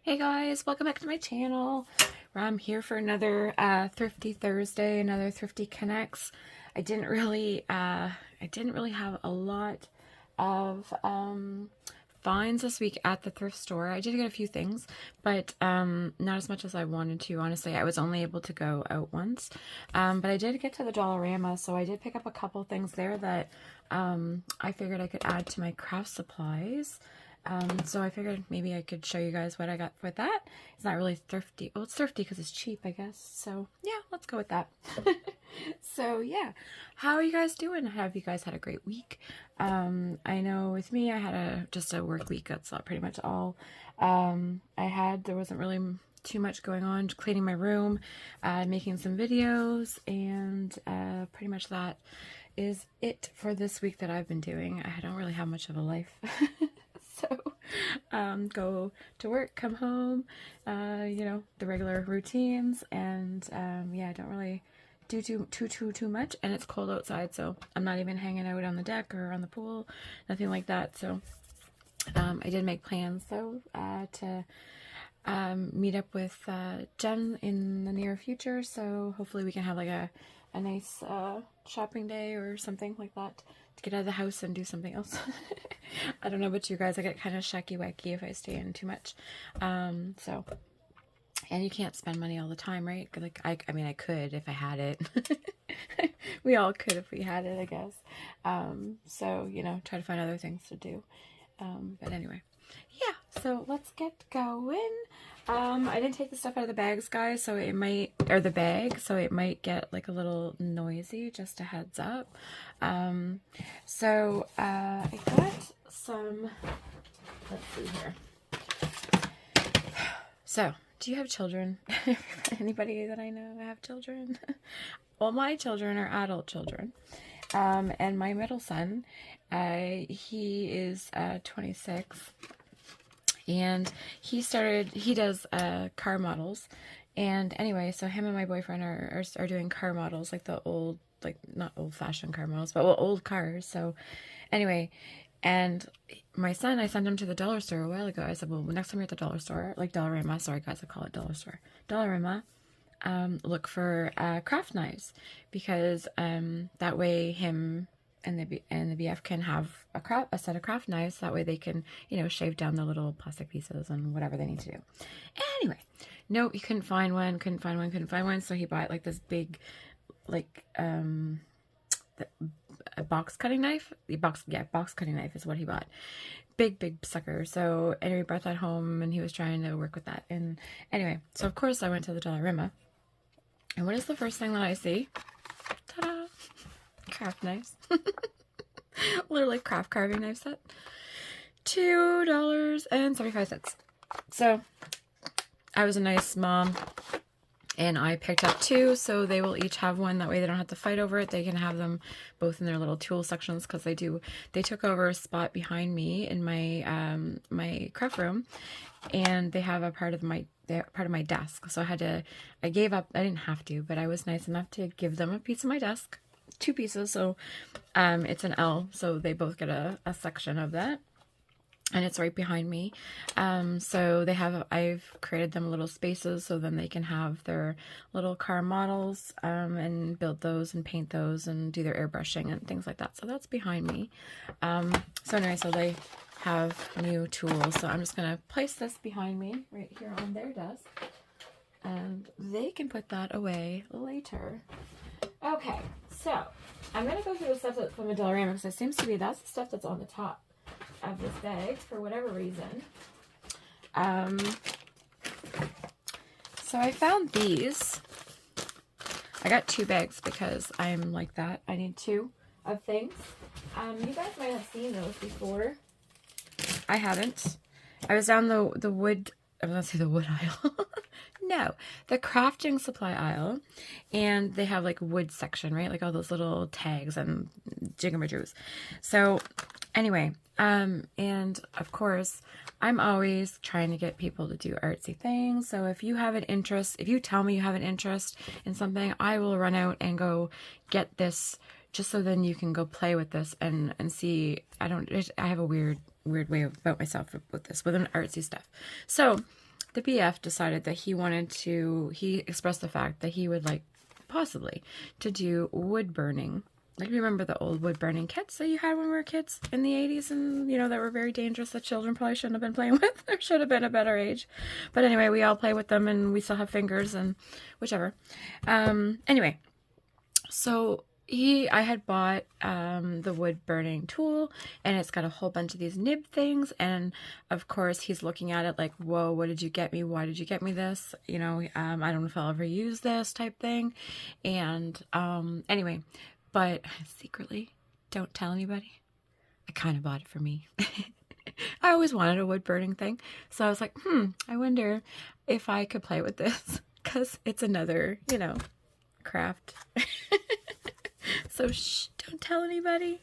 Hey guys, welcome back to my channel where I'm here for another Thrifty Thursday, another Thrifty Connects. I didn't really have a lot of finds this week at the thrift store. I did get a few things, but not as much as I wanted to. Honestly, I was only able to go out once, but I did get to the Dollarama, so I did pick up a couple things there that I figured I could add to my craft supplies. So I figured maybe I could show you guys what I got with that. It's not really thrifty. Well, it's thrifty because it's cheap, I guess. So yeah, let's go with that. So yeah, how are you guys doing? Have you guys had a great week? I know with me, I had just a work week. That's pretty much all I had. There wasn't really too much going on. Just cleaning my room, making some videos, and pretty much that is it for this week that I've been doing. I don't really have much of a life. So, go to work, come home, you know, the regular routines, and yeah, I don't really do too much, and it's cold outside, so I'm not even hanging out on the deck or on the pool, nothing like that. So, I did make plans though to meet up with Jen in the near future, so hopefully we can have like a nice shopping day or something like that to get out of the house and do something else. I don't know about you guys, I get kind of shaky-wacky if I stay in too much. So, and you can't spend money all the time, right? Like, I mean, I could if I had it. We all could if we had it, I guess. So, you know, try to find other things to do. But anyway, yeah, so let's get going. I didn't take the stuff out of the bags, guys, so it might, or the bag, so it might get like a little noisy, just a heads up. So, I got some, let's see here. So, do you have children? Anybody that I know have children? Well, my children are adult children. And my middle son, he is 26, and he does car models. And anyway, so him and my boyfriend are doing car models, like the old, like not old fashioned car models, but well, old cars. So anyway, and my son, I sent him to the dollar store a while ago. I said, well, next time you're at the dollar store, like Dollarama, sorry guys, I call it dollar store, Dollarama, look for craft knives, because that way him and the BF can have a set of craft knives. That way they can, you know, shave down the little plastic pieces and whatever they need to do. Anyway, no, he couldn't find one. So he bought like this big, like a box cutting knife. Box cutting knife is what he bought. Big sucker. So anyway, brought that home, and he was trying to work with that. And anyway, so of course I went to the Dollarama. And what is the first thing that I see? Ta-da! Craft knives. Literally craft carving knife set. $2.75. So I was a nice mom, and I picked up two, so they will each have one. That way they don't have to fight over it. They can have them both in their little tool sections, because they took over a spot behind me in my my craft room, and they have a part of my desk. So I gave up. I didn't have to, but I was nice enough to give them a piece of my desk, 2 pieces. So it's an L, so they both get a section of that. And it's right behind me. So I've created them little spaces, so then they can have their little car models, and build those and paint those and do their airbrushing and things like that. So that's behind me. So anyway, so they have new tools. So I'm just going to place this behind me right here on their desk, and they can put that away later. Okay, so I'm going to go through the stuff that's from the Dollarama, because it seems to be that's the stuff that's on the top of this bag for whatever reason. So I found these. I got 2 bags because I'm like that. I need 2 of things. You guys might have seen those before. I haven't. I was down the wood, I was going to say the wood aisle. No, the crafting supply aisle, and they have like a wood section, right? Like all those little tags and jingamajoos. So anyway, and of course, I'm always trying to get people to do artsy things. So if you have an interest, if you tell me you have an interest in something, I will run out and go get this, just so then you can go play with this and see. I have a weird way about myself with this, with an artsy stuff. So the BF decided that he expressed the fact that he would like possibly to do wood burning. Like, remember the old wood burning kits that you had when we were kids in the 80s, and you know, that were very dangerous, that children probably shouldn't have been playing with. There should have been a better age. But anyway, we all play with them and we still have fingers and whichever. Anyway, so I had bought the wood burning tool, and it's got a whole bunch of these nib things, and of course he's looking at it like, whoa, what did you get me? Why did you get me this? You know, I don't know if I'll ever use this type thing. And anyway, but secretly, don't tell anybody, I kind of bought it for me. I always wanted a wood burning thing, so I was like, I wonder if I could play with this, because it's another, you know, craft. So shh, don't tell anybody.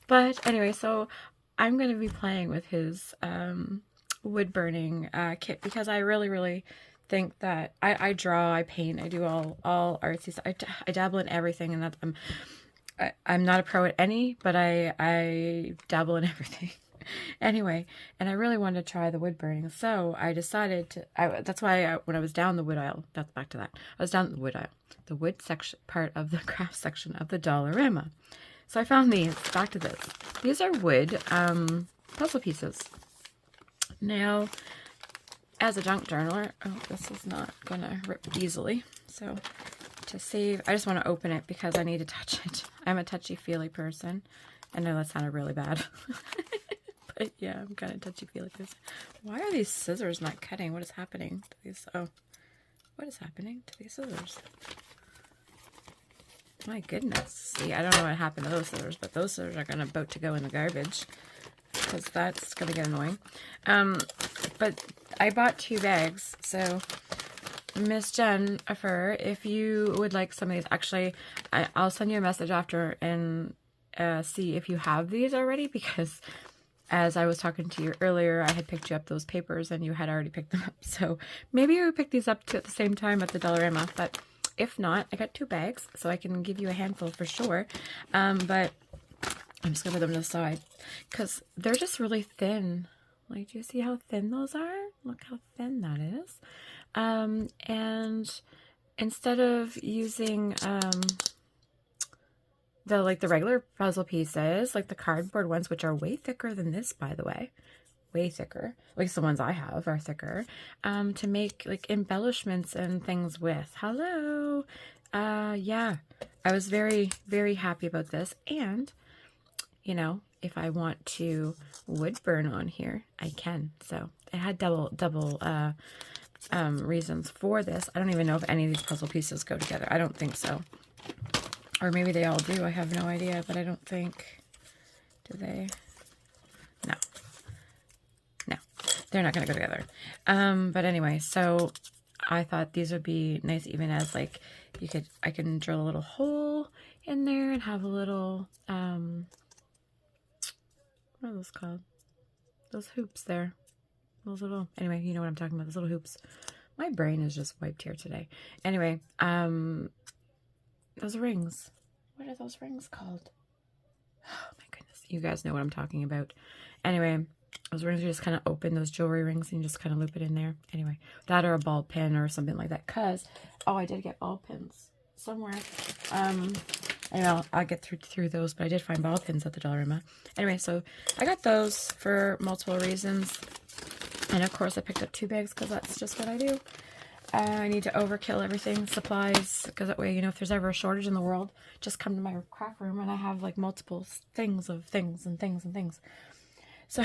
But anyway, so I'm going to be playing with his wood burning kit, because I really think that I draw, I paint, I do all artsy stuff. I dabble in everything, and that I'm not a pro at any, but I dabble in everything. Anyway, and I really wanted to try the wood burning, so I decided to, that's why when I was down the wood aisle, that's back to that, I was down the wood aisle, the wood section, part of the craft section of the Dollarama. So I found these, back to this. These are wood puzzle pieces. Now, as a junk journaler, oh, this is not gonna rip easily, so to save, I just want to open it because I need to touch it. I'm a touchy-feely person. I know that sounded really bad. But yeah, I'm kind of touchy-feely person. Why are these scissors not cutting? What is happening to these? Oh, what is happening to these scissors? My goodness. See, I don't know what happened to those scissors, but those scissors are about to go in the garbage, because that's going to get annoying. But I bought 2 bags, so Miss Jennifer, if you would like some of these, actually, I'll send you a message after and see if you have these already, because as I was talking to you earlier, I had picked you up those papers and you had already picked them up. So maybe we would pick these up at the same time at the Dollarama, but if not, I got 2 bags, so I can give you a handful for sure. But I'm just going to put them to the side because they're just really thin. Like, do you see how thin those are? Look how thin that is. And instead of using the regular puzzle pieces, like the cardboard ones, which are way thicker than this, by the way, way thicker, at least the ones I have are thicker, to make like embellishments and things with. Hello. Yeah, I was very happy about this. And you know, if I want to wood burn on here, I can. So it had double reasons for this. I don't even know if any of these puzzle pieces go together. I don't think so. Or maybe they all do. I have no idea, but I don't think... Do they? No. No. They're not going to go together. But anyway, so I thought these would be nice, even as like I can drill a little hole in there and have a little what are those called? Those hoops there. Those little, anyway, you know what I'm talking about, those little hoops. My brain is just wiped here today. Anyway, those rings. What are those rings called? Oh my goodness. You guys know what I'm talking about. Anyway, those rings are just kind of open, those jewelry rings, and you just kind of loop it in there. Anyway, that or a ball pin or something like that. Cause, oh, I did get ball pins somewhere. Anyway, I'll get through those, but I did find ball pins at the Dollarama. Anyway, so I got those for multiple reasons. And of course I picked up 2 bags because that's just what I do. I need to overkill everything, supplies, because that way, you know, if there's ever a shortage in the world, just come to my craft room and I have like multiple things of things and things and things. So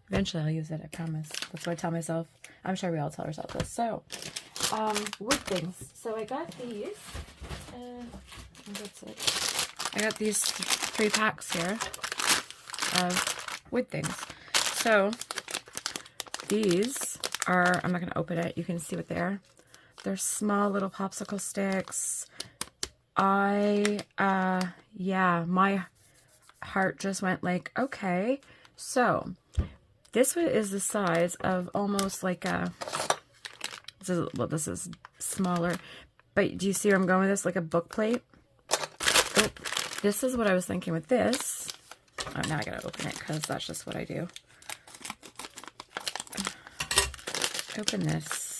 eventually I'll use it, I promise. That's what I tell myself. I'm sure we all tell ourselves this. So, wood things. So I got these. That's it. I got these 3 packs here of wood things. So these are, I'm not going to open it. You can see what they are. They're small little popsicle sticks. Yeah, my heart just went like, okay. So this one is the size of almost like a, this is smaller, but do you see where I'm going with this? Like a book plate. Oh, this is what I was thinking with this. Oh, now I gotta open it because that's just what I do. Open this.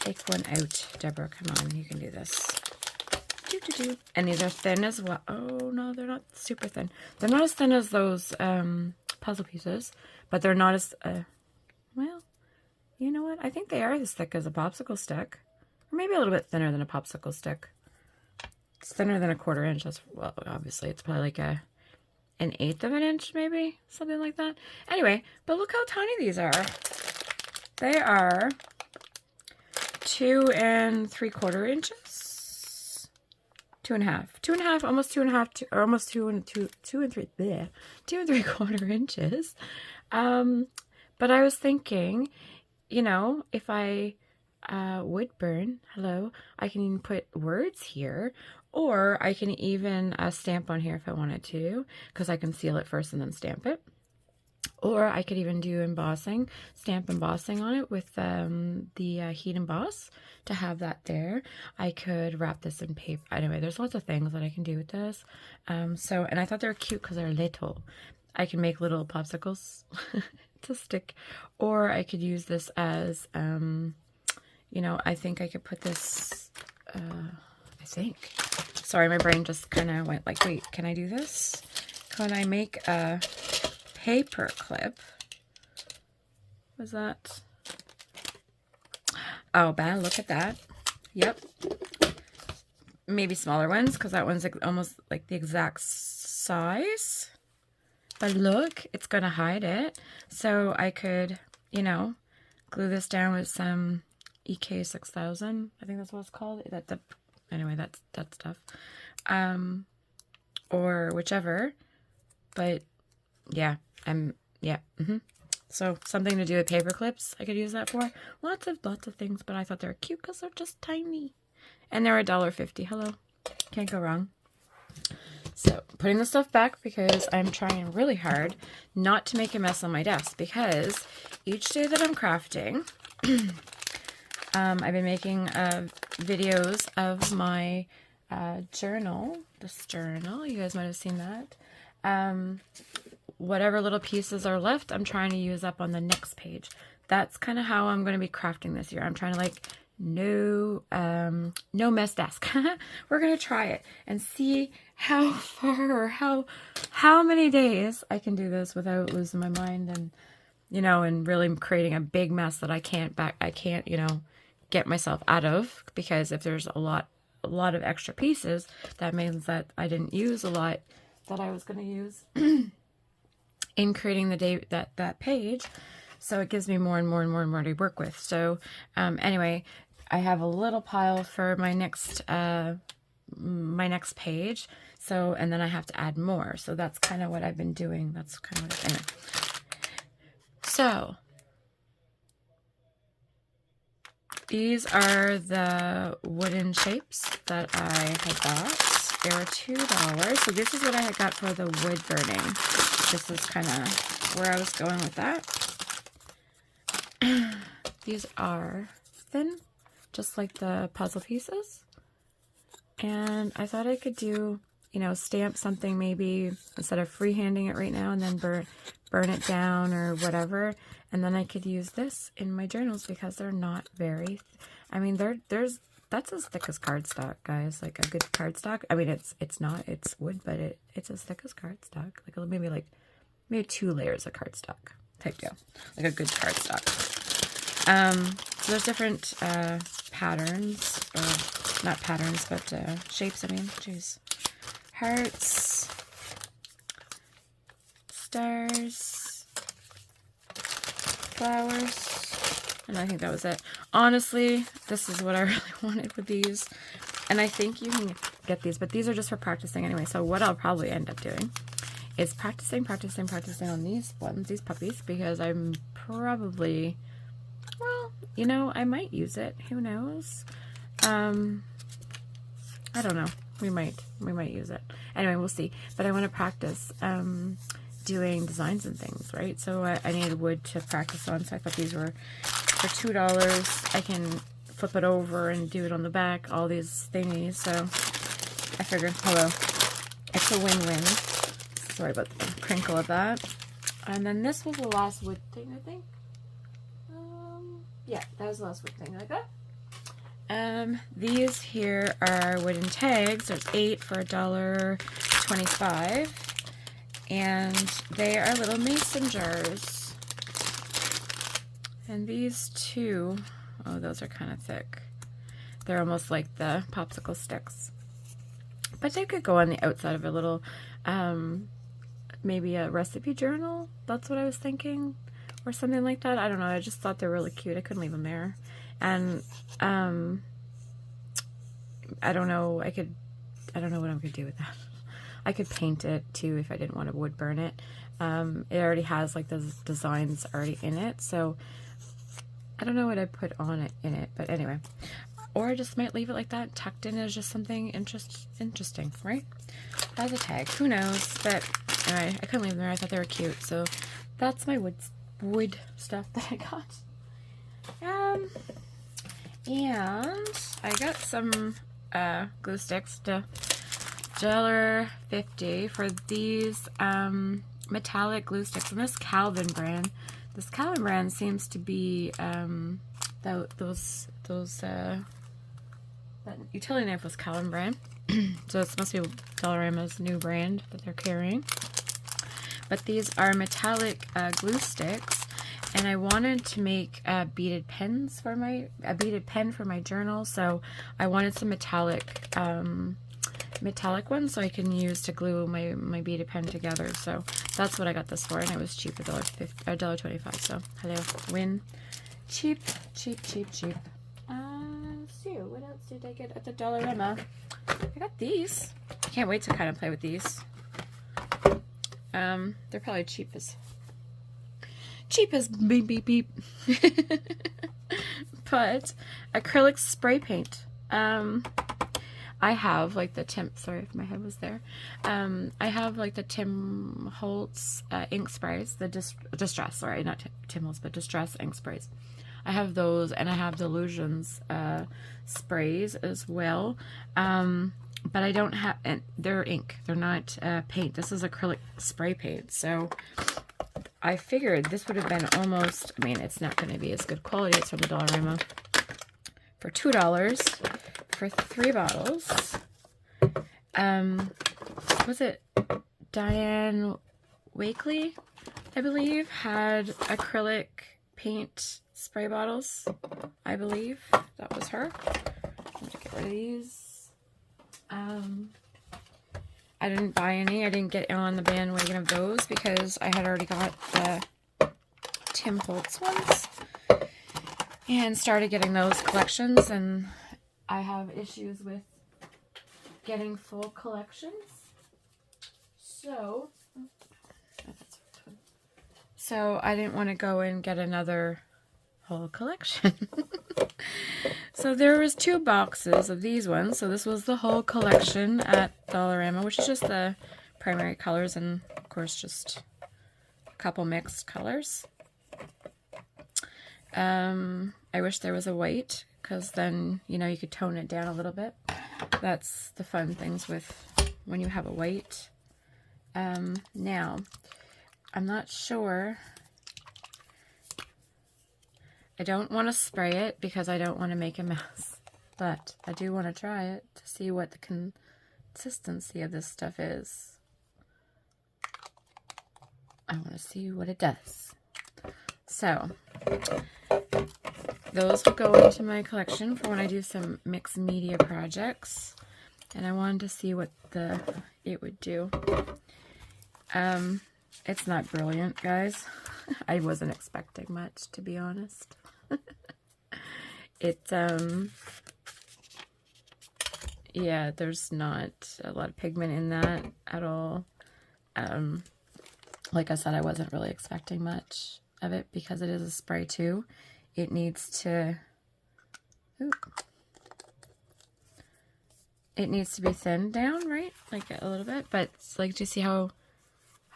Take one out, Deborah. Come on, you can do this. And these are thin as well. Oh no, they're not super thin. They're not as thin as those puzzle pieces, but they're not as well, you know what? I think they are as thick as a popsicle stick, or maybe a little bit thinner than a popsicle stick. It's thinner than a 1/4 inch. That's, well, obviously it's probably like an 1/8 of an inch, maybe something like that. Anyway, but look how tiny these are. They are 2 3/4 inches. 2.5, 2.5, almost 2.5, or almost 2 and 3, bleh, 2 3/4 inches. But I was thinking, you know, if I wood burn, hello, I can even put words here, or I can even stamp on here if I wanted to, because I can seal it first and then stamp it. Or I could even do embossing, stamp embossing on it with the heat emboss to have that there. I could wrap this in paper. Anyway, there's lots of things that I can do with this. And I thought they were cute because they're little. I can make little popsicles to stick, or I could use this as, you know, I think I could put this, sorry, my brain just kind of went like, wait, can I do this? Can I make a paper clip? Was that? Oh, Ben, look at that. Yep. Maybe smaller ones, because that one's like almost like the exact size. But look, it's going to hide it. So I could, you know, glue this down with some EK6000. I think that's what it's called. Anyway, that's that stuff. Or whichever. But yeah, So something to do with paper clips, I could use that for. Lots of things, but I thought they were cute because they're just tiny. And they're $1.50. Hello. Can't go wrong. So putting the stuff back because I'm trying really hard not to make a mess on my desk, because each day that I'm crafting, I've been making videos of my journal, this journal. You guys might have seen that. Whatever little pieces are left, I'm trying to use up on the next page. That's kind of how I'm going to be crafting this year. I'm trying to like no mess desk. We're going to try it and see how far or how many days I can do this without losing my mind and, you know, and really creating a big mess that I can't, you know, get myself out of, because if there's a lot of extra pieces, that means that I didn't use a lot that I was going to use in creating that page. So it gives me more and more to work with. So anyway, I have a little pile for my next page. So, and then I have to add more. So that's kind of what I've been doing. That's kind of what anyway. So these are the wooden shapes that I had got. They were $2. So this is what I had got for the wood burning. This is kind of where I was going with that. These are thin, just like the puzzle pieces. And I thought I could do, you know, stamp something maybe instead of freehanding it right now and then burn it down or whatever. And then I could use this in my journals because they're not very, I mean, that's as thick as cardstock, guys. Like a good cardstock. I mean, it's wood, but it's as thick as cardstock. Like maybe 2 layers of cardstock type deal. Like a good cardstock. So there's different patterns, or not patterns, but shapes, I mean, jeez. Hearts, stars, flowers, and I think that was it. Honestly, this is what I really wanted with these, and I think you can get these, but these are just for practicing anyway. So what I'll probably end up doing is practicing on these ones, these puppies, because I'm probably, well, you know, I might use it. Who knows? I don't know. We might use it. Anyway, we'll see. But I want to practice doing designs and things, right? So I needed wood to practice on. So I thought these were for $2. I can flip it over and do it on the back. All these thingies. So I figured, hello, it's a win-win. Sorry about the crinkle of that. And then this was the last wood thing, I think. Yeah, that was the last wood thing, like that. These here are wooden tags. There's 8 for $1.25, and they are little mason jars. And these two, oh, those are kind of thick. They're almost like the popsicle sticks, but they could go on the outside of a little, maybe a recipe journal. That's what I was thinking, or something like that. I don't know. I just thought they were really cute. I couldn't leave them there. And I don't know what I'm gonna do with that. I could paint it too if I didn't want to wood burn it. It already has like those designs already in it, so I don't know what I put on it in it, but anyway. Or I just might leave it like that, tucked in as just something interesting, right? As a tag, who knows? But anyway, I couldn't leave them there. I thought they were cute, so that's my wood stuff that I got. And I got some glue sticks to $1.50 for these metallic glue sticks from this Calvin brand. This Calvin brand seems to be that utility knife was Calvin brand, so it must be Dollarama's new brand that they're carrying. But these are metallic glue sticks, and I wanted to make beaded pens for a beaded pen for my journal. So I wanted some metallic ones so I can use to glue my beaded pen together. So that's what I got this for, and it was cheap, $1.25. So hello, win, cheap. So what else did I get at the Dollarama? I got these. I can't wait to kind of play with these. They're probably cheap as beep beep beep. But acrylic spray paint. I have like the sorry if my head was there. I have like the Tim Holtz ink sprays, the Distress, sorry, not Tim Holtz, but Distress ink sprays. I have those, and I have the Illusions sprays as well. But I don't have, and they're ink. They're not paint. This is acrylic spray paint. So I figured this would have been almost, I mean, it's not going to be as good quality. It's from the Dollarama. For $2 for 3 bottles. Was it Diane Wakely, I believe, had acrylic paint spray bottles. I believe that was her. I'm going to get rid of these. I didn't buy any. I didn't get on the bandwagon of those because I had already got the Tim Holtz ones and started getting those collections, and I have issues with getting full collections. So I didn't want to go and get another whole collection. So there was 2 boxes of these ones. So this was the whole collection at Dollarama, which is just the primary colors and of course just a couple mixed colors. I wish there was a white, because then, you know, you could tone it down a little bit. That's the fun things with when you have a white. Now, I'm not sure. I don't want to spray it because I don't want to make a mess, but I do want to try it to see what the consistency of this stuff is. I want to see what it does. So, those will go into my collection for when I do some mixed media projects, and I wanted to see what it would do. It's not brilliant, guys. I wasn't expecting much, to be honest. Yeah, there's not a lot of pigment in that at all. Like I said, I wasn't really expecting much of it because it is a spray too. It needs to, it needs to be thinned down, right? Like a little bit, but it's like, do you see how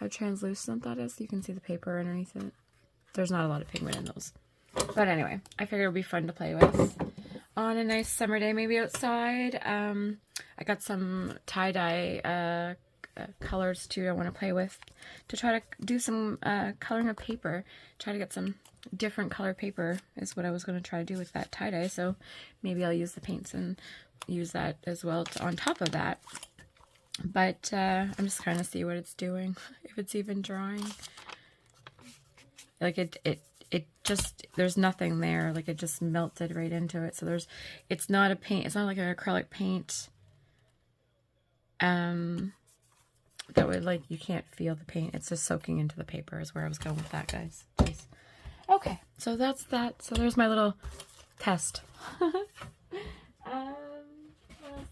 translucent that is? You can see the paper underneath it. There's not a lot of pigment in those. But anyway, I figured it would be fun to play with on a nice summer day, maybe outside. I got some tie-dye colors too I want to play with, to try to do some coloring of paper. Try to get some different color paper is what I was going to try to do with that tie-dye. So maybe I'll use the paints and use that as well on top of that. But I'm just trying to see what it's doing, if it's even drying. Like it just, there's nothing there. Like it just melted right into it. So it's not a paint. It's not like an acrylic paint. That would, like, you can't feel the paint. It's just soaking into the paper is where I was going with that, guys. Jeez. Okay, so that's that. So there's my little test. What else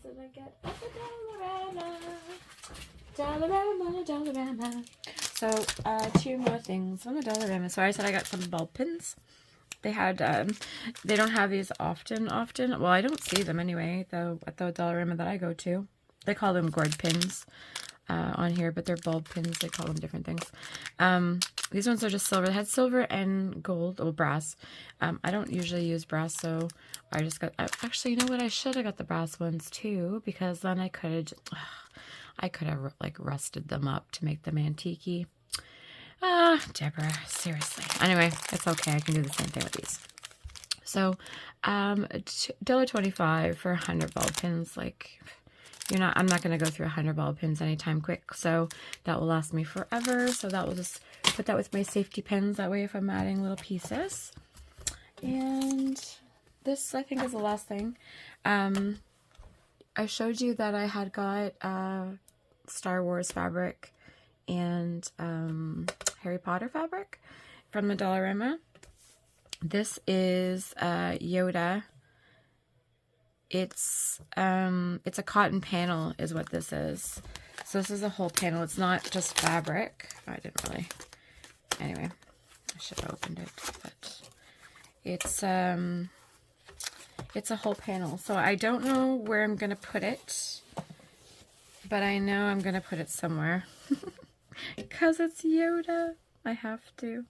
did I get at the Dollarama? Dollarama. So, 2 more things on the Dollarama. So I said I got some bulb pins. They had, they don't have these often. Well, I don't see them anyway, though, at the Dollarama that I go to. They call them gourd pins on here, but they're bulb pins. They call them different things. These ones are just silver. They had silver and gold, or brass. I don't usually use brass, so I just got, actually, you know what? I should have got the brass ones too, because then I could have, like, rusted them up to make them antique-y. Deborah, seriously. Anyway, it's okay. I can do the same thing with these. So, $1.25 for 100 bulb pins. Like, I'm not going to go through 100 bulb pins anytime quick. So that will last me forever. So that will just put that with my safety pins. That way if I'm adding little pieces. And this, I think, is the last thing. I showed you that I had got Star Wars fabric and Harry Potter fabric from the Dollarama. This is Yoda. It's a cotton panel is what this is. So this is a whole panel. It's not just fabric. I didn't really. Anyway, I should have opened it, but it's a whole panel. So I don't know where I'm gonna put it, but I know I'm gonna put it somewhere because it's Yoda. I have to.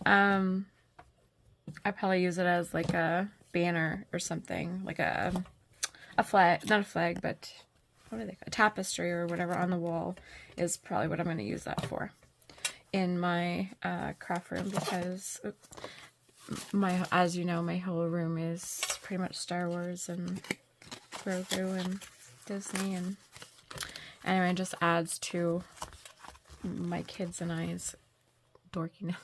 I probably use it as like a banner or something, like a flag, not a flag, but what are they, a tapestry or whatever on the wall is probably what I'm going to use that for in my craft room, because as you know, my whole room is pretty much Star Wars and Grogu and Disney, and anyway, it just adds to my kids and I's dorkiness.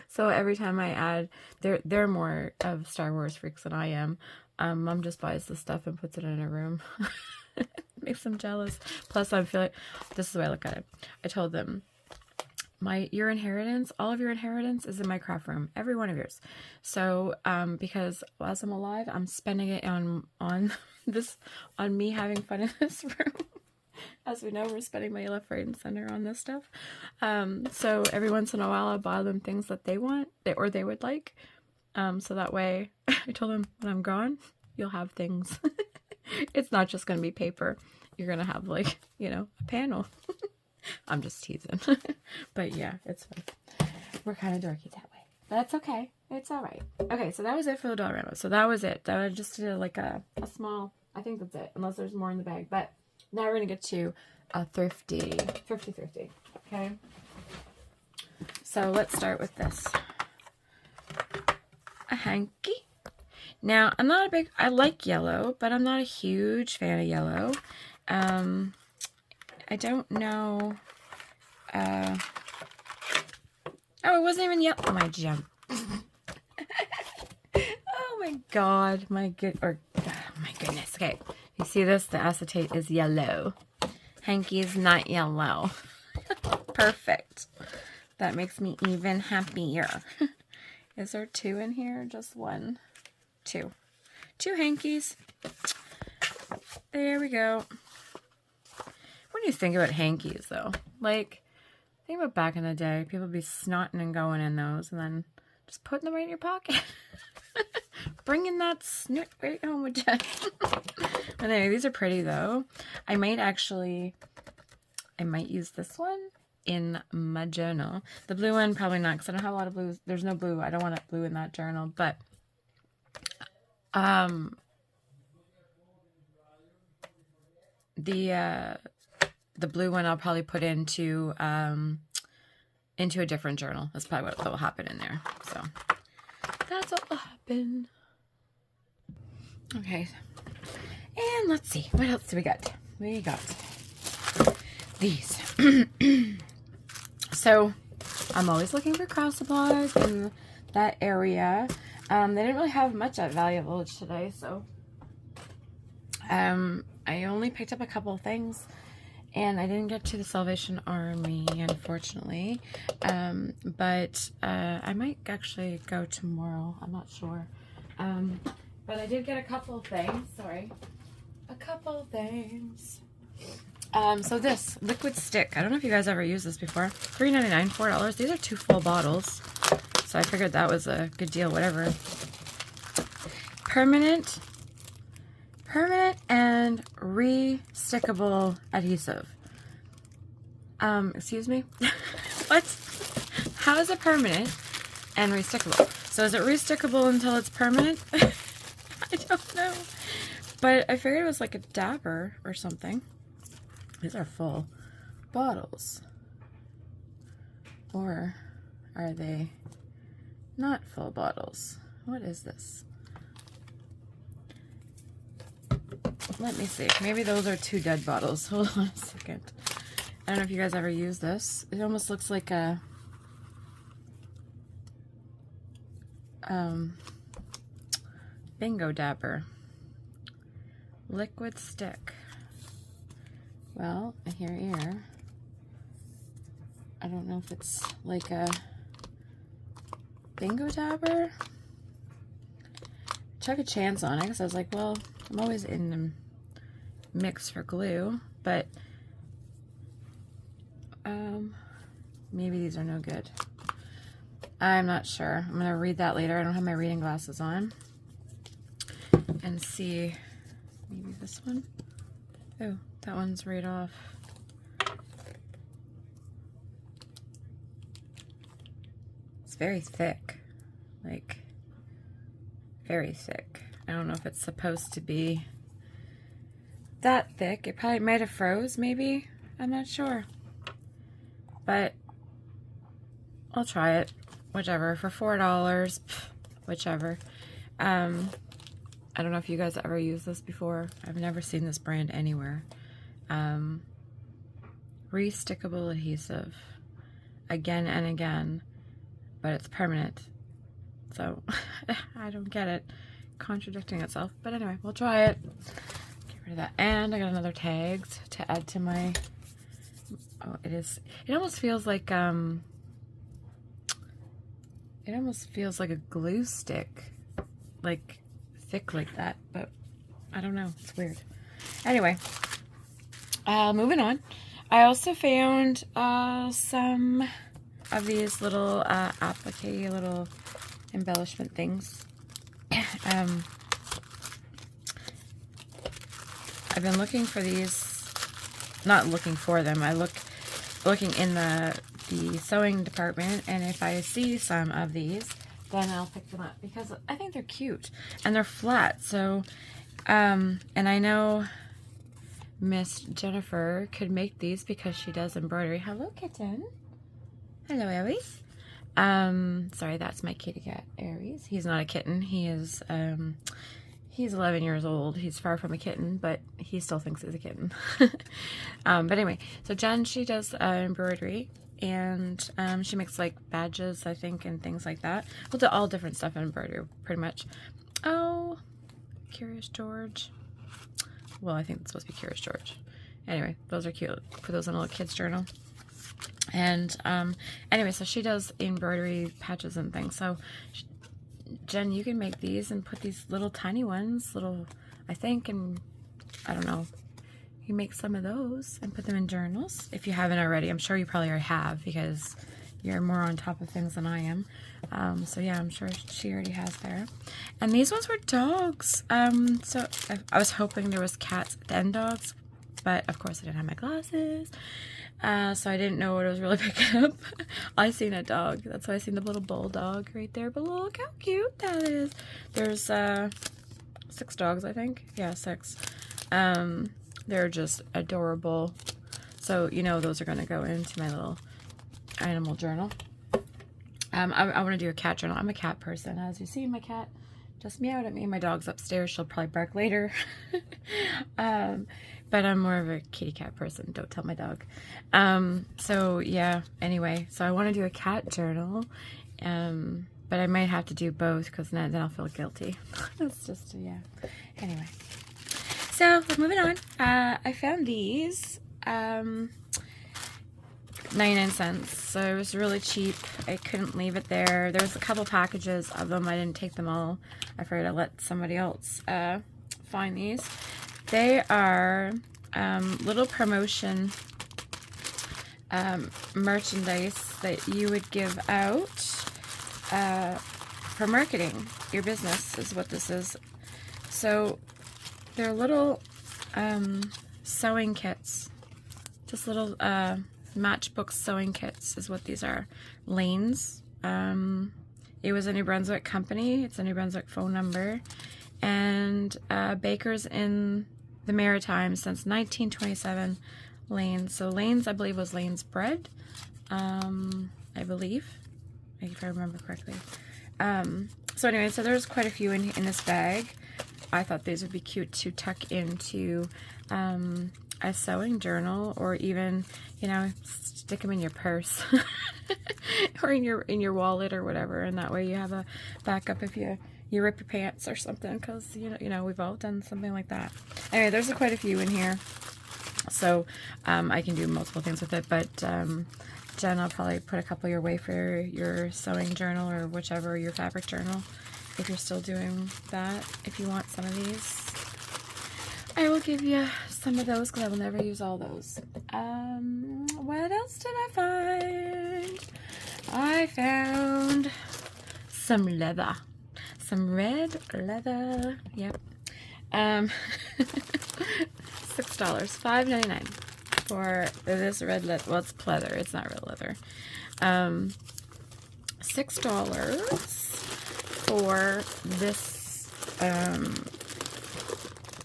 So every time I add, they're more of Star Wars freaks than I am. Mom just buys the stuff and puts it in her room. Makes them jealous. Plus, I feel like, this is the way I look at it. I told them, your inheritance, all of your inheritance is in my craft room. Every one of yours. So, because as I'm alive, I'm spending it on me having fun in this room. As we know, we're spending money left, right, and center on this stuff. So every once in a while, I buy them things that they want, or they would like. So that way, I told them, when I'm gone, you'll have things. It's not just going to be paper. You're going to have, like, a panel. I'm just teasing. But yeah, it's fun. We're kind of dorky that way. But that's okay. It's all right. Okay, so that was it for the Dollarama. So that was it. That was just like a small, I think that's it. Unless there's more in the bag. But now we're going to get to a thrifty. Okay? So let's start with this. A hanky. Now, I like yellow, but I'm not a huge fan of yellow. I don't know. Oh, it wasn't even yellow. Oh, my gem. Oh my god. My goodness. Okay. You see this? The acetate is yellow. Hanky is not yellow. Perfect. That makes me even happier. Is there 2 in here? Just 1. 2. 2 hankies. There we go. What do you think about hankies, though? Like, think about back in the day. People would be snotting and going in those, and then just putting them right in your pocket. Bringing that snoot right home with you. But anyway, these are pretty, though. I might use this one in my journal. The blue one, probably not, because I don't have a lot of blues. There's no blue. I don't want blue in that journal, but the the blue one I'll probably put into a different journal. That's probably what will happen in there. So that's what will happen. Okay. And let's see. What else do we got? We got these. So I'm always looking for craft supplies in that area. They didn't really have much at Value Village today, so I only picked up a couple of things, and I didn't get to the Salvation Army, unfortunately. But I might actually go tomorrow. I'm not sure. But I did get a couple of things. Sorry. A couple of things. So this liquid stick. I don't know if you guys ever used this before. $3.99, $4. These are 2 full bottles. So I figured that was a good deal, whatever. Permanent and re-stickable adhesive. Excuse me? What? How is it permanent and re-stickable? So is it re-stickable until it's permanent? I don't know. But I figured it was like a dabber or something. These are full bottles. Or are they not full bottles? What is this? Let me see. Maybe those are 2 dead bottles. Hold on a second. I don't know if you guys ever use this. It almost looks like a bingo dabber. Liquid stick. Well, here. I don't know if it's like a bingo dabber. Took a chance on it because I was like, well, I'm always in the mix for glue, but maybe these are no good. I'm not sure. I'm gonna read that later. I don't have my reading glasses on. And see, maybe this one. Oh, that one's right off. It's very thick, like very thick. I don't know if it's supposed to be that thick. It probably might have froze, maybe. I'm not sure. But I'll try it. Whichever. For $4, whichever. I don't know if you guys ever used this before. I've never seen this brand anywhere. Re-stickable adhesive. Again and again. But it's permanent. So, I don't get it. Contradicting itself. But anyway, we'll try it. Get rid of that. And I got another tag to add to my... Oh, it almost feels like, it almost feels like a glue stick. Like, thick like that. But, I don't know. It's weird. Anyway. Moving on. I also found, some of these little, applique, little embellishment things. I've been looking for these, not looking for them, looking in the sewing department, and if I see some of these, then I'll pick them up, because I think they're cute, and they're flat, so, and I know Miss Jennifer could make these, because she does embroidery. Hello, kitten. Hello, Aries. Sorry, that's my kitty cat, Aries. He's not a kitten. He is, he's 11 years old. He's far from a kitten, but he still thinks he's a kitten. But anyway, so Jen, she does embroidery, and she makes like badges, I think, and things like that. We'll do all different stuff in embroidery, pretty much. Oh, Curious George. Well, I think it's supposed to be Curious George. Anyway, those are cute. Put those in a little kid's journal. And anyway, so she does embroidery patches and things. So Jen, you can make these and put these little tiny ones, I think, and I don't know, you can make some of those and put them in journals if you haven't already. I'm sure you probably already have, because you're more on top of things than I am. So yeah, I'm sure she already has there. And these ones were dogs. So I was hoping there was cats and dogs, but of course I didn't have my glasses. So I didn't know what I was really picking up. I seen a dog. That's why I seen the little bulldog right there. But look how cute that is. There's 6 dogs, I think. Yeah, 6. They're just adorable. So, you know, those are going to go into my little animal journal. I want to do a cat journal. I'm a cat person. As you see, my cat just meowed at me. My dog's upstairs. She'll probably bark later. But I'm more of a kitty cat person. Don't tell my dog. So yeah, anyway, so I want to do a cat journal. But I might have to do both because then I'll feel guilty. It's just, yeah. Anyway. So, moving on. I found these. 99 cents. So it was really cheap. I couldn't leave it there. There was a couple packages of them. I didn't take them all. I figured I'd let somebody else find these. They are little promotion merchandise that you would give out for marketing your business is what this is. So they're little sewing kits. Just little matchbook sewing kits is what these are. Lanes. It was a New Brunswick company. It's a New Brunswick phone number. And bakers in the Maritimes since 1927. Lanes. So Lanes, I believe, was Lanes bread. I believe, if I remember correctly. So anyway, so there's quite a few in this bag. I thought these would be cute to tuck into a sewing journal, or even, you know, stick them in your purse or in your wallet or whatever, and that way you have a backup if you rip your pants or something, because you know we've all done something like that. Anyway, there's quite a few in here, so I can do multiple things with it, but Jen, I'll probably put a couple your way for your sewing journal or whichever, your fabric journal, if you're still doing that. If you want some of these, I will give you some of those because I will never use all those. What else did I find? I found some leather. Some red leather. Yep. $6. $5.99 for this red leather. Well, it's pleather. It's not real leather. $6 for this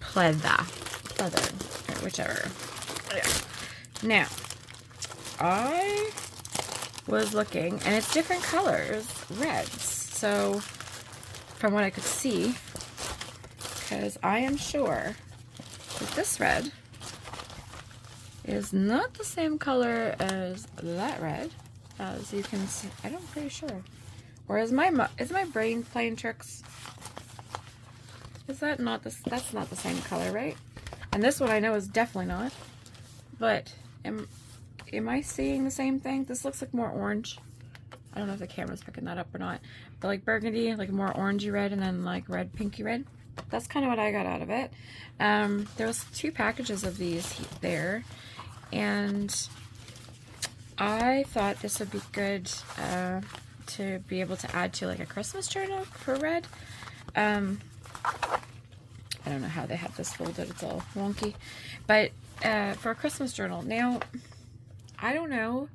pleather, or whichever. Yeah. Now, I was looking, and it's different colors, reds. So, from what I could see, because I am sure that this red is not the same color as that red, as you can see. I'm pretty sure. Or is my brain playing tricks? Is that not this? That's not the same color, right? And this one I know is definitely not. But am I seeing the same thing? This looks like more orange. I don't know if the camera's picking that up or not. But like burgundy, like more orangey red, and then like red, pinky red. That's kind of what I got out of it. There was 2 packages of these there, and I thought this would be good to be able to add to like a Christmas journal for red. I don't know how they have this folded, it's all wonky, but for a Christmas journal. Now, I don't know,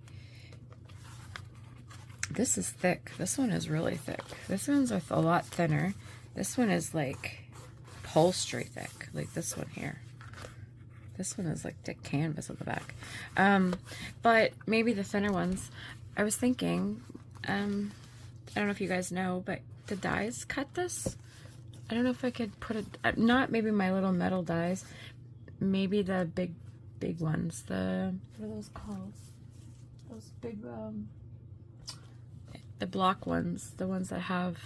this is thick. This one is really thick. This one's a lot thinner. This one is like upholstery thick, like this one here. This one is like thick canvas at the back. But maybe the thinner ones, I was thinking, I don't know if you guys know, but the dies cut this. I don't know if I could put it, not maybe my little metal dies, maybe the big ones, what are those called? Those big, the block ones, the ones that have,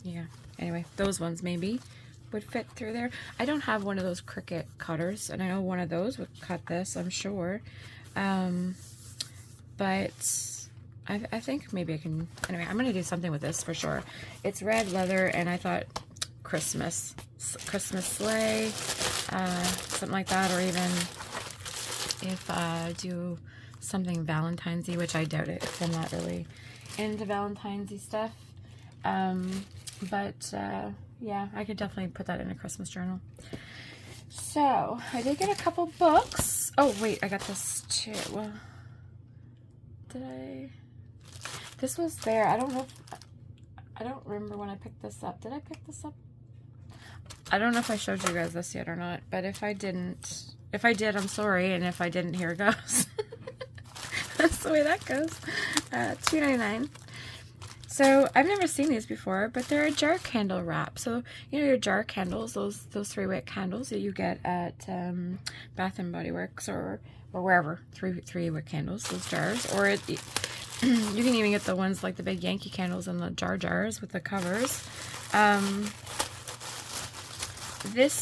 yeah, anyway, those ones maybe would fit through there. I don't have one of those Cricut cutters, and I know one of those would cut this, I'm sure. But I think maybe I can, anyway, I'm going to do something with this for sure. It's red leather, and I thought Christmas sleigh, something like that, or even if do something Valentine's-y, which I doubt it, if I'm not really into Valentine's-y stuff. But yeah, I could definitely put that in a Christmas journal. So, I did get a couple books. Oh, wait, I got this too. Well, did I? This was there. I don't know if, I don't remember when I picked this up. Did I pick this up? I don't know if I showed you guys this yet or not, but if I didn't, If I did, I'm sorry, and if I didn't, here it goes. That's the way that goes. $2.99. So I've never seen these before, but they're a jar candle wrap. So you know your jar candles, those 3-wick candles that you get at Bath and Body Works or wherever, 3-wick candles, those jars. Or you can even get the ones like the big Yankee candles in the jars with the covers.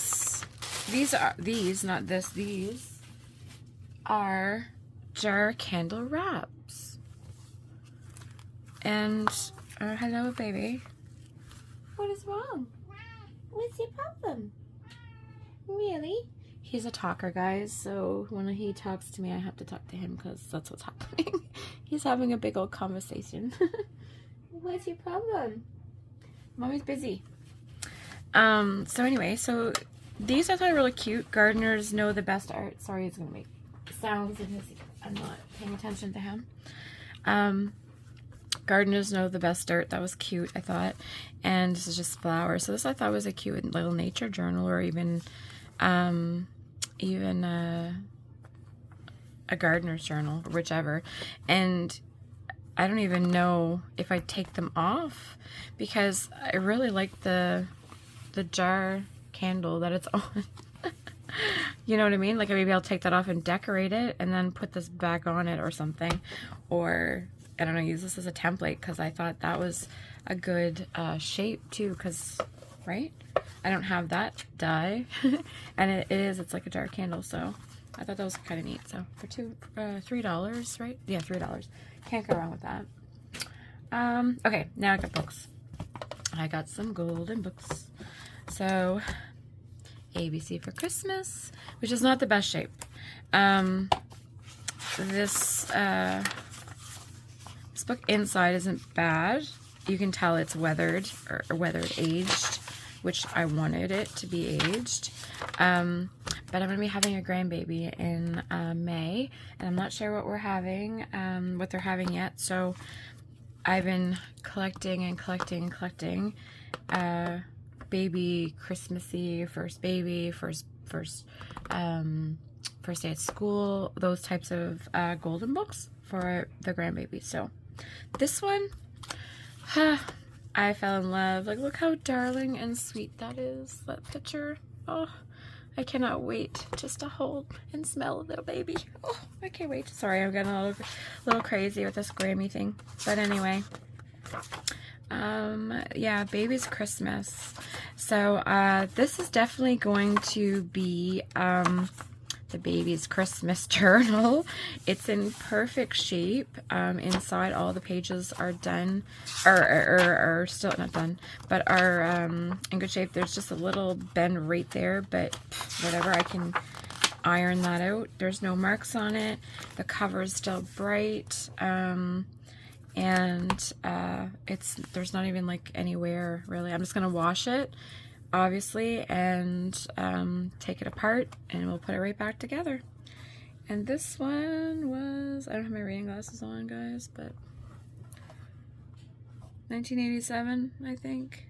These are jar candle wraps. And hello, baby. What is wrong? What's your problem? Really? He's a talker, guys, so when he talks to me, I have to talk to him because that's what's happening. He's having a big old conversation. What's your problem? Mommy's busy. So anyway, so these I thought were really cute. Gardeners know the best art. Sorry, he's gonna make sounds in his. I'm not paying attention to him. Gardeners know the best dirt. That was cute, I thought. And this is just flowers. So this I thought was a cute little nature journal, or even a gardener's journal, whichever. And I don't even know if I take them off because I really like the jar candle that it's on. You know what I mean? Like maybe I'll take that off and decorate it and then put this back on it or something. Or I don't know, use this as a template because I thought that was a good shape too, because, right? I don't have that die. And it's like a jar candle, so I thought that was kind of neat. So for $3, right? Yeah, $3. Can't go wrong with that. Okay, now I got books. I got some golden books. So ABC for Christmas, which is not the best shape. This book inside isn't bad. You can tell it's weathered or weathered aged, which I wanted it to be aged. But I'm going to be having a grandbaby in May, and I'm not sure what we're having, what they're having yet. So I've been collecting and collecting and collecting baby Christmassy, first baby, first day at school, those types of golden books for the grandbaby. So this one, I fell in love. Like, look how darling and sweet that is, that picture. Oh, I cannot wait just to hold and smell a little baby. Oh, I can't wait. Sorry, I'm getting a little crazy with this Grammy thing. But anyway, yeah, baby's Christmas. So this is definitely going to be the baby's Christmas journal. It's in perfect shape. Inside, all the pages are done, or still not done, but are in good shape. There's just a little bend right there, but whatever, I can iron that out. There's no marks on it. The cover is still bright, and there's not even like anywhere really. I'm just gonna wash it, obviously, and take it apart, and we'll put it right back together. And this one was, I don't have my reading glasses on, guys, but 1987, I think.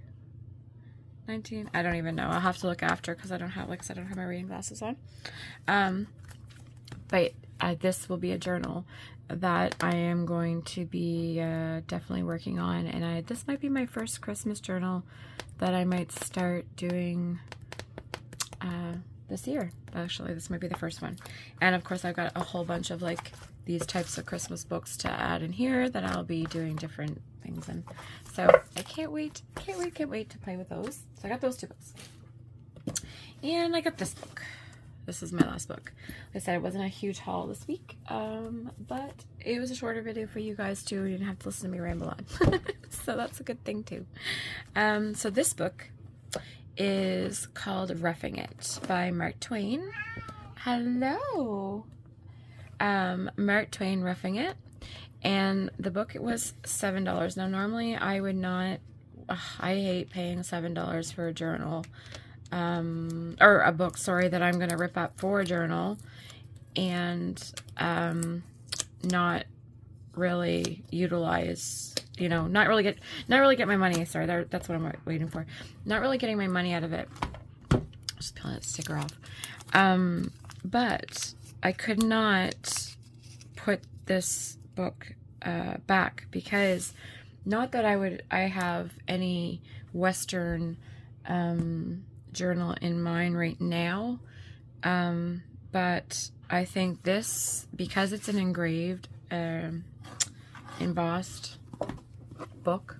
I don't even know. I'll have to look after because I don't have, like I said, I don't have my reading glasses on. But this will be a journal that I am going to be definitely working on, and this might be my first Christmas journal that I might start doing this year. Actually, this might be the first one. And of course, I've got a whole bunch of like these types of Christmas books to add in here that I'll be doing different things in. So I can't wait to play with those. So I got those 2 books, and I got this book. This is my last book. Like I said, it wasn't a huge haul this week, but it was a shorter video for you guys too. You didn't have to listen to me ramble on. So that's a good thing too. So this book is called Roughing It by Mark Twain. Hello. Mark Twain, Roughing It. And the book, it was $7. Now normally I would not, I hate paying $7 for a journal. Or a book, sorry, that I'm going to rip up for a journal and not really utilize, you know, not really get my money. Sorry, that's what I'm waiting for. Not really getting my money out of it. Just peel that sticker off. But I could not put this book back because not that I have any Western journal in mind right now, but I think this, because it's an engraved embossed book,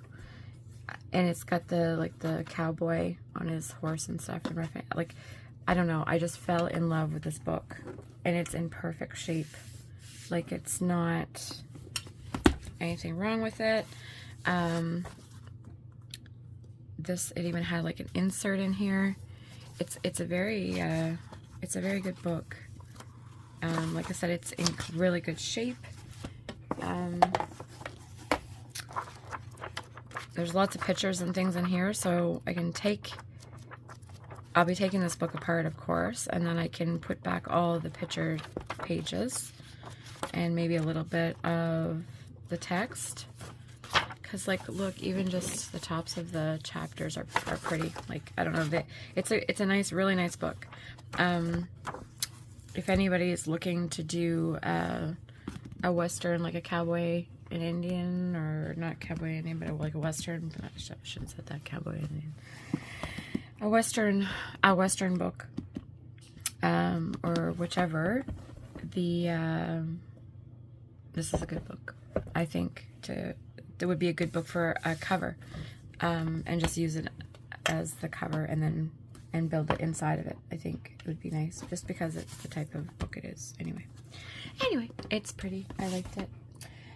and it's got the cowboy on his horse and stuff, and like, I don't know, I just fell in love with this book, and it's in perfect shape. Like, it's not anything wrong with it. It even had like an insert in here. It's a very good book. Like I said, it's in really good shape. There's lots of pictures and things in here, so I'll be taking this book apart, of course, and then I can put back all the picture pages and maybe a little bit of the text. Because, like, look, even just the tops of the chapters are pretty. Like, I don't know, it's a nice, really nice book. If anybody is looking to do a Western, like a cowboy and Indian, or not cowboy Indian, but like a Western, I shouldn't have said that, cowboy Indian. A Western book, or whichever, this is a good book, I think. It would be a good book for a cover, and just use it as the cover and build it inside of it. I think it would be nice, just because it's the type of book it is. Anyway, it's pretty. I liked it.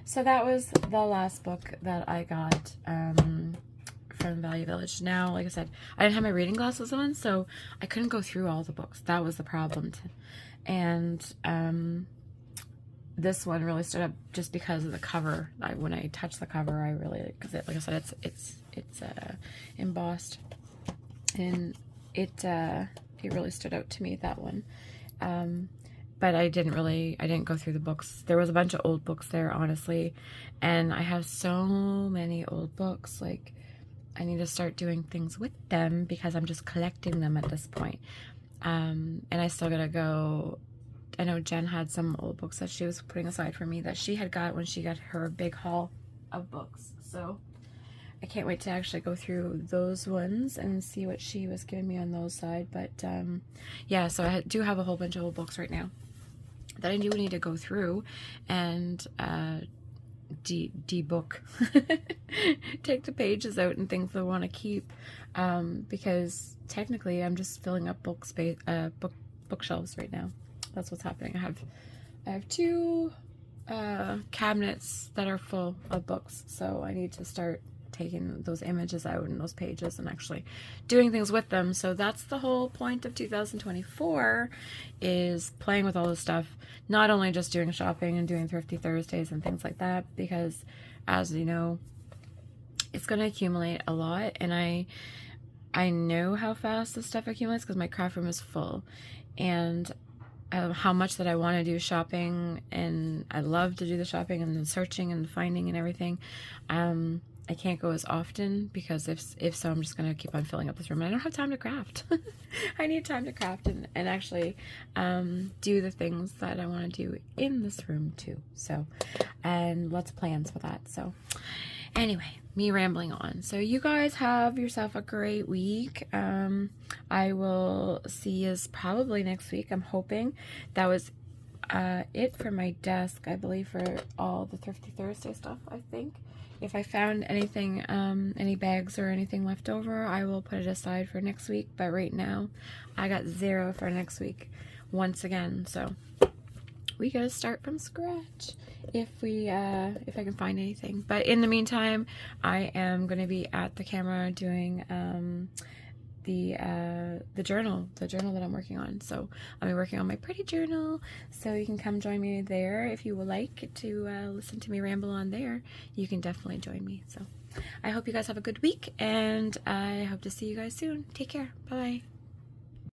So that was the last book that I got from Value Village. Now, like I said, I didn't have my reading glasses on, so I couldn't go through all the books. That was the problem. And this one really stood up just because of the cover. When I touched the cover, I really, because like I said, it's embossed, and it really stood out to me, that one. But I didn't go through the books. There was a bunch of old books there, honestly, and I have so many old books. Like, I need to start doing things with them because I'm just collecting them at this point. And I still gotta go. I know Jen had some old books that she was putting aside for me that she had got when she got her big haul of books. So I can't wait to actually go through those ones and see what she was giving me on those side. But yeah, so I do have a whole bunch of old books right now that I do need to go through and de-book. Take the pages out and things I want to keep, because technically I'm just filling up bookshelves right now. That's what's happening. I have two cabinets that are full of books, so I need to start taking those images out and those pages and actually doing things with them. So that's the whole point of 2024, is playing with all this stuff, not only just doing shopping and doing Thrifty Thursdays and things like that, because as you know, it's going to accumulate a lot, and I know how fast this stuff accumulates because my craft room is full, and how much that I want to do shopping, and I love to do the shopping and the searching and finding and everything. I can't go as often because if so, I'm just going to keep on filling up this room. And I don't have time to craft. I need time to craft and actually do the things that I want to do in this room too. So, and lots of plans for that. So anyway, me rambling on. So you guys have yourself a great week. I will see you probably next week. I'm hoping. That was it for my desk, I believe, for all the Thrifty Thursday stuff, I think. If I found anything, any bags or anything left over, I will put it aside for next week. But right now, I got 0 for next week once again. So we gotta start from scratch if I can find anything. But in the meantime, I am gonna be at the camera doing the journal that I'm working on. So I'll be working on my pretty journal, so you can come join me there if you would like to listen to me ramble on there. You can definitely join me. So I hope you guys have a good week, and I hope to see you guys soon. Take care. Bye.